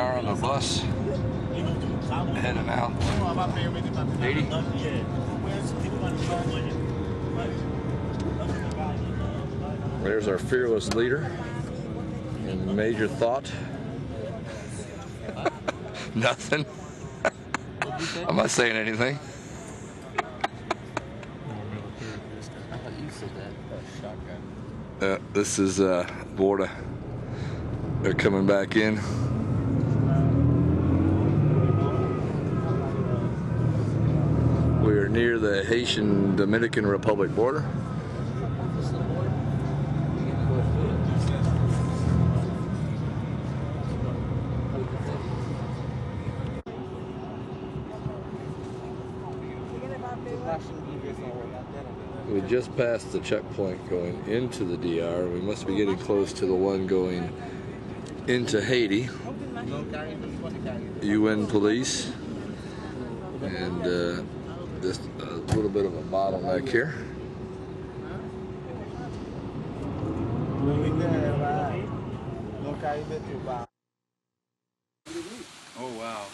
are on the bus heading out Haiti. There's our fearless leader and major thought. Nothing. I'm not saying anything. I thought you said that. Shotgun. This is border. They're coming back in. We are near the Haitian-Dominican Republic border. We just passed the checkpoint going into the DR. We must be getting close to the one going into Haiti. UN police. And just a little bit of a bottleneck here. Oh wow.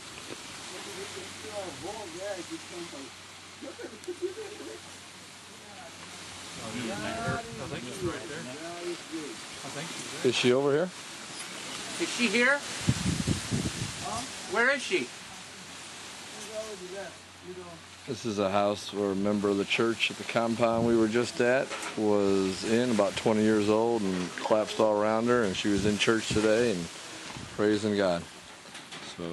Is she over here? Is she here? Where is she? This is a house where a member of the church at the compound we were just at was in, about 20 years old, and collapsed all around her, and she was in church today and praising God. So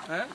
Hein?